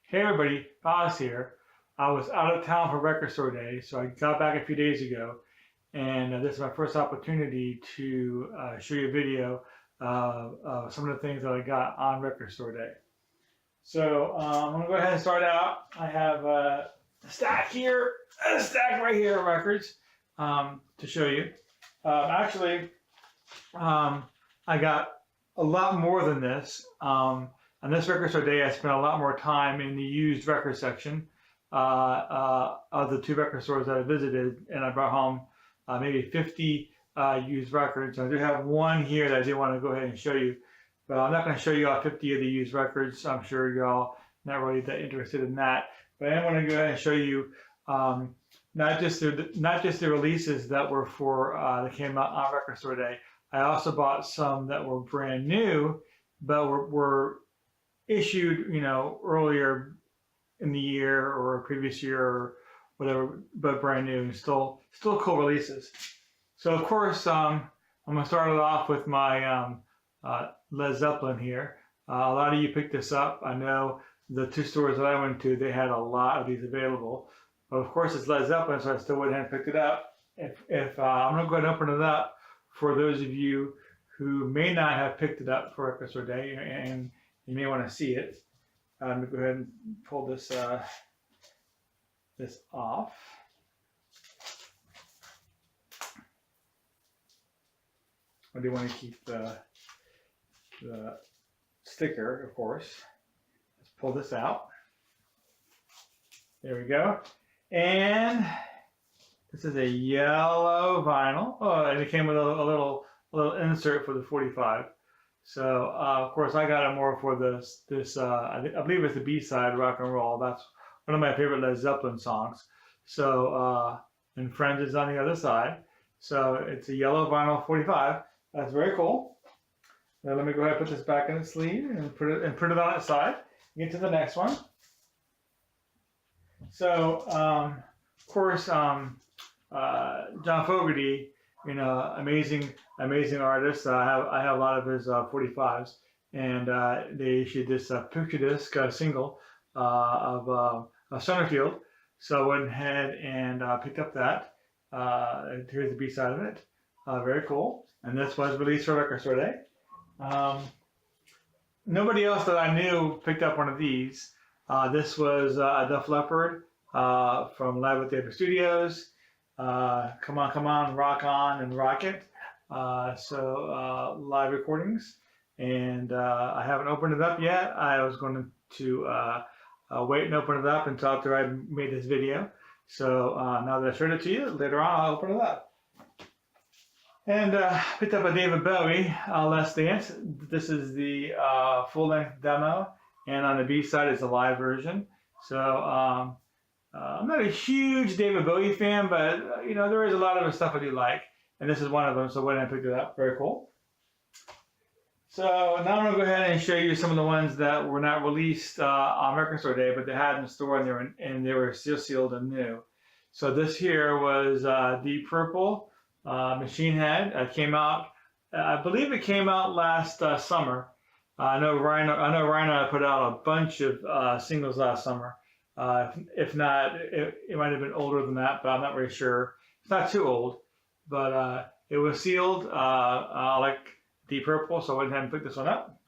Hey everybody, Boz here. I was out of town for Record Store Day, so I got back a few days ago, and this is my first opportunity to show you a video of some of the things that I got on Record Store Day. So I'm going to go ahead and start out. I have a stack here, a stack right here of records to show you. Actually, I got a lot more than this. On this Record Store Day, I spent a lot more time in the used record section of the two record stores that I visited, and I brought home maybe 50 used records. I do have one here that I did want to go ahead and show you, but I'm not going to show you all 50 of the used records. I'm sure you're all not really that interested in that, but I want to go ahead and show you not just the releases that were that came out on Record Store Day. I also bought some that were brand new, but were issued, earlier in the year or previous year or whatever, but brand new, and still cool releases. So of course, I'm gonna start it off with my Led Zeppelin here. A lot of you picked this up. I know the two stores that I went to, they had a lot of these available. But of course, it's Led Zeppelin, so I still went ahead and picked it up. If I'm gonna go ahead and open it up for those of you who may not have picked it up for Record Store Day, and you may want to see it. Let me go ahead and pull this this off. I do want to keep the sticker, of course. Let's pull this out. There we go. And this is a yellow vinyl. Oh, and it came with a little insert for the 45. So of course I got it more for this I believe it's the B-side, Rock and Roll. That's one of my favorite Led Zeppelin songs. So and Friends is on the other side. So it's a yellow vinyl 45. That's very cool. Now let me go ahead and put this back in the sleeve and put it on its side. Get to the next one. So of course John Fogerty, amazing artist. I have a lot of his 45s, and they issued this picture disc single of Summerfield. So I went ahead and picked up that. Here's the B side of it. Very cool. And this was released for Record Store Day. Nobody else that I knew picked up one of these. This was Def Leppard from Live at the Theater Studios. Come on, rock on and rock it. Live recordings, and I haven't opened it up yet. I was going to wait and open it up until after I made this video. So now that I showed it to you, later on I'll open it up. And picked up a David Bowie, Let's Dance. This is the full-length demo, and on the B side is a live version. So I'm not a huge David Bowie fan, but there is a lot of his stuff I do like, and this is one of them. So I went and picked it up. Very cool. So now I'm gonna go ahead and show you some of the ones that were not released on Record Store Day, but they had in the store, and they were still sealed and new. So this here was Deep Purple, Machine Head. It came out, I believe it came out last summer. I know Rhino put out a bunch of singles last summer. If not, it might have been older than that, but I'm not really sure. It's not too old, but it was sealed like Deep Purple, so I went ahead and picked this one up.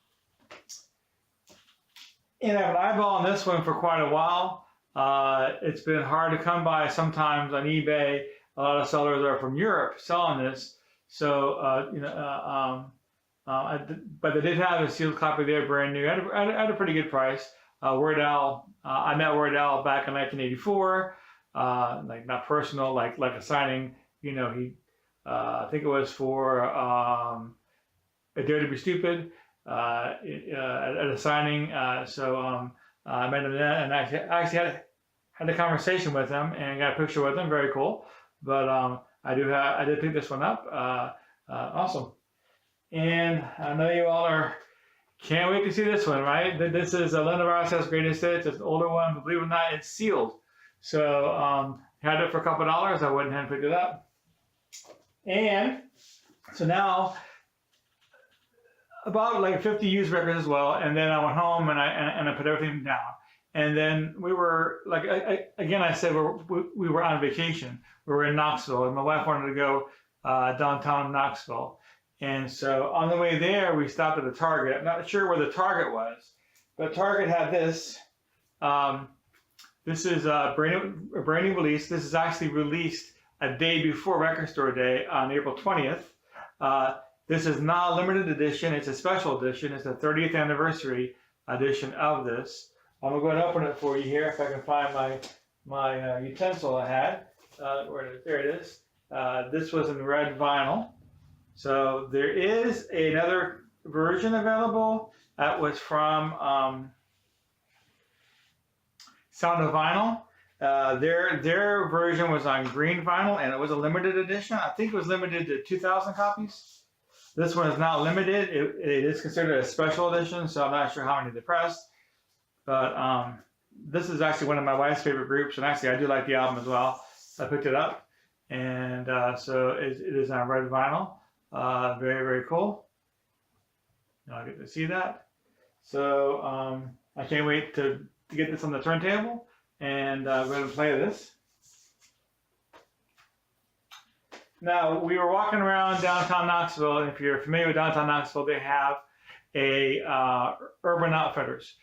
And I have an eyeball on this one for quite a while. It's been hard to come by sometimes on eBay. A lot of sellers are from Europe selling this, so but they did have a sealed copy there, brand new, at a pretty good price. Weird Al, I met Weird Al back in 1984, like not personal, like a signing. He, I think it was for A Dare to Be Stupid at a signing. I met him there, and I actually had a conversation with him and got a picture with him. Very cool. But I did pick this one up. Awesome. And I know you all can't wait to see this one, right? This is Linda Ronstadt's Greatest Hits. It's an older one, but believe it or not, it's sealed. So had it for a couple of dollars. I went ahead and picked it up. And so now about like 50 used records as well. And then I went home and I put everything down. And then we were like, again, I said we were on vacation. We were in Knoxville, and my wife wanted to go downtown Knoxville. And so on the way there, we stopped at a Target. I'm not sure where the Target was, but Target had this. This is a brand new release. This is actually released a day before Record Store Day on April 20th. This is not a limited edition. It's a special edition. It's the 30th anniversary edition of this. I'm gonna go ahead and open it for you here if I can find my utensil I had. There it is. This was in red vinyl. So there is another version available that was from Sound of Vinyl. Their version was on green vinyl, and it was a limited edition. I think it was limited to 2,000 copies. This one is not limited. It is considered a special edition, so I'm not sure how many they pressed. But this is actually one of my wife's favorite groups, and actually I do like the album as well. I picked it up, and so it is on red vinyl. Very, very cool. I'll get to see that. So I can't wait to get this on the turntable, and go ahead and play this. Now, we were walking around downtown Knoxville, and if you're familiar with downtown Knoxville, they have a Urban Outfitters.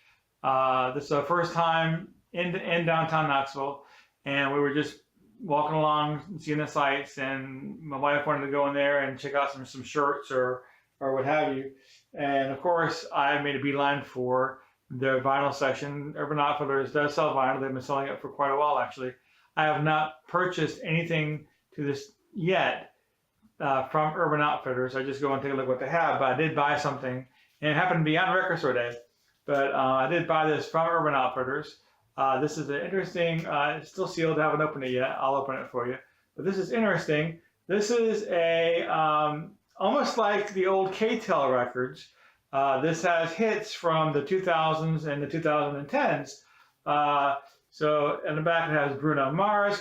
This is our first time in downtown Knoxville, and we were just walking along, seeing the sights, and my wife wanted to go in there and check out some shirts or what have you. And of course, I made a beeline for the vinyl section. Urban Outfitters does sell vinyl. They've been selling it for quite a while, actually. I have not purchased anything to this yet from Urban Outfitters. I just go and take a look at what they have, but I did buy something, and it happened to be on Record Store Day. But I did buy this from Urban Outfitters. This is an interesting, it's still sealed, I haven't opened it yet. I'll open it for you. But this is interesting. This is a, almost like the old K-Tel records. This has hits from the 2000s and the 2010s. So in the back it has Bruno Mars,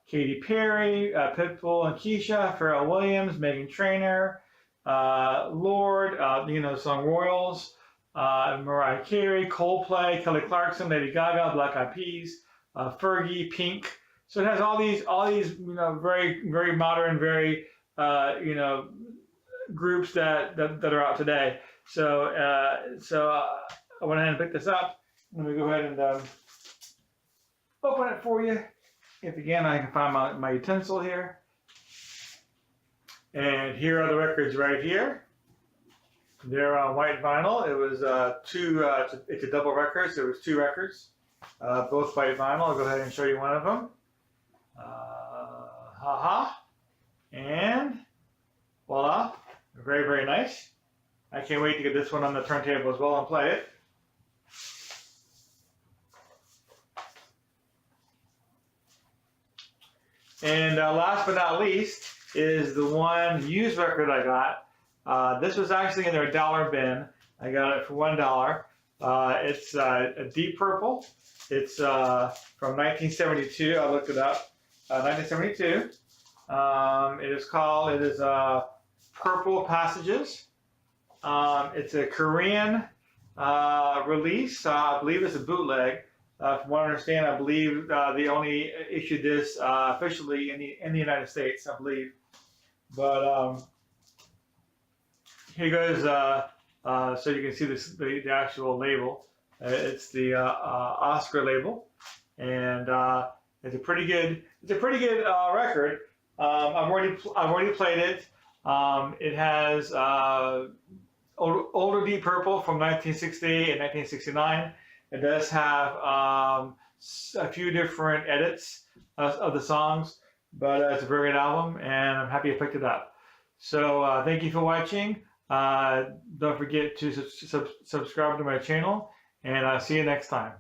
Katy Perry, Pitbull and Keisha, Pharrell Williams, Meghan Trainor, Lorde, the song Royals, Mariah Carey, Coldplay, Kelly Clarkson, Lady Gaga, Black Eyed Peas, Fergie, Pink. So it has all these very, very modern, very groups that are out today. So I went ahead and picked this up. Let me go ahead and open it for you. If again I can find my utensil here. And here are the records right here. They're on white vinyl. It was it's a double record, so it was 2 records, both white vinyl. I'll go ahead and show you one of them. And voila, very, very nice. I can't wait to get this one on the turntable as well and play it. And last but not least is the one used record I got. This was actually in their dollar bin. I got it for $1. It's a Deep Purple. It's from 1972. I looked it up. 1972. It is Purple Passages. It's a Korean release. I believe it's a bootleg. From what I understand, I believe they only issued this officially in the United States, I believe. But here goes, so you can see the actual label. It's the Oscar label, and it's a pretty good record. I've already played it. It has older Deep Purple from 1968 and 1969. It does have a few different edits of the songs, but it's a very good album, and I'm happy I picked it up. So thank you for watching. Don't forget to subscribe to my channel, and I'll see you next time.